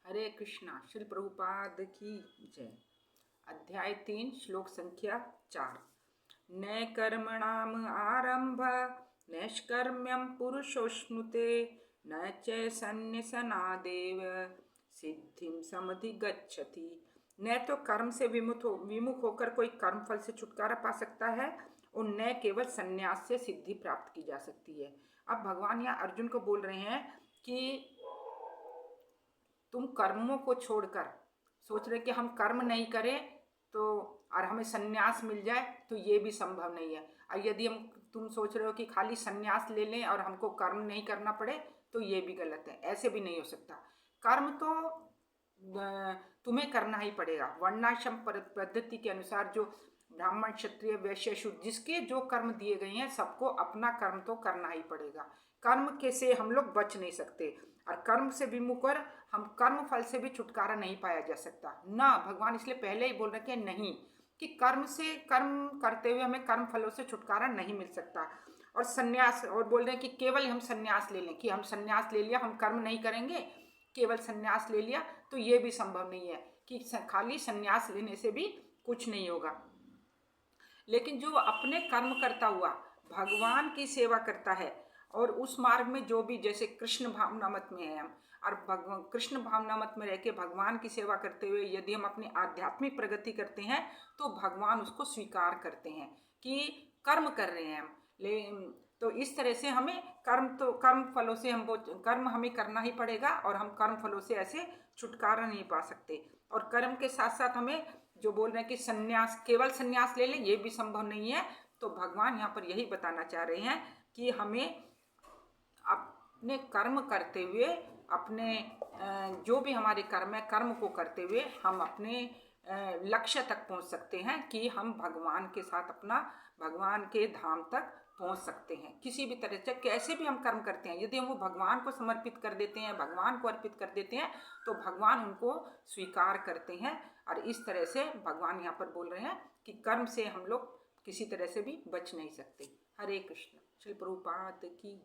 हरे कृष्णा। श्री प्रभुपाद की जय। अध्याय 3 श्लोक संख्या 4। न कर्मणाम आरंभ नैष्कर्म्यम पुरुषोष्णुते न च सन्न्यसनादेव सिद्धिम समधिगच्छति। न तो कर्म से विमुख होकर कोई कर्म फल से छुटकारा पा सकता है और न केवल संन्यास से सिद्धि प्राप्त की जा सकती है। अब भगवान यहाँ अर्जुन को बोल रहे हैं कि तुम कर्मों को छोड़कर सोच रहे कि हम कर्म नहीं करें तो और हमें संन्यास मिल जाए, तो ये भी संभव नहीं है। और यदि तुम सोच रहे हो कि खाली संन्यास ले लें और हमको कर्म नहीं करना पड़े, तो ये भी गलत है। ऐसे भी नहीं हो सकता। कर्म तो तुम्हें करना ही पड़ेगा। वर्णाश्रम पद्धति के अनुसार जो ब्राह्मण क्षत्रिय वैश्य शूद्र जिसके जो कर्म दिए गए हैं, सबको अपना कर्म तो करना ही पड़ेगा। कर्म के से हम लोग बच नहीं सकते और कर्म से विमुख कर हम कर्म फल से भी छुटकारा नहीं पाया जा सकता ना। भगवान इसलिए पहले ही बोल रखे हैं नहीं कि कर्म करते हुए हमें कर्म फलों से छुटकारा नहीं मिल सकता। और संन्यास और बोल रहे हैं कि केवल हम संन्यास ले लें, कि हम संन्यास ले लिया हम कर्म नहीं करेंगे, केवल संन्यास ले लिया, तो ये भी संभव नहीं है कि खाली संन्यास लेने से भी कुछ नहीं होगा। लेकिन जो अपने कर्म करता हुआ भगवान की सेवा करता है और उस मार्ग में जो भी, जैसे कृष्ण भावनामत में है हम, और भगवान कृष्ण भावनामत में रह के भगवान की सेवा करते हुए यदि हम अपनी आध्यात्मिक प्रगति करते हैं तो भगवान उसको स्वीकार करते हैं कि कर्म कर रहे हैं हम। तो इस तरह से हमें कर्म फलों से कर्म हमें करना ही पड़ेगा और हम कर्म फलों से ऐसे छुटकारा नहीं पा सकते। और कर्म के साथ साथ हमें जो बोल रहे हैं कि केवल संन्यास ले लें, ये भी संभव नहीं है। तो भगवान यहाँ पर यही बताना चाह रहे हैं कि हमें अपने कर्म करते हुए अपने जो भी हमारे कर्म है, कर्म को करते हुए हम अपने लक्ष्य तक पहुँच सकते हैं कि हम भगवान के साथ अपना भगवान के धाम तक पहुँच सकते हैं। किसी भी तरह से कैसे भी हम कर्म करते हैं, यदि हम वो भगवान को समर्पित कर देते हैं, भगवान को अर्पित कर देते हैं, तो भगवान उनको स्वीकार करते हैं। और इस तरह से भगवान यहाँ पर बोल रहे हैं कि कर्म से हम लोग किसी तरह से भी बच नहीं सकते। हरे कृष्ण। श्री प्रभुपाद की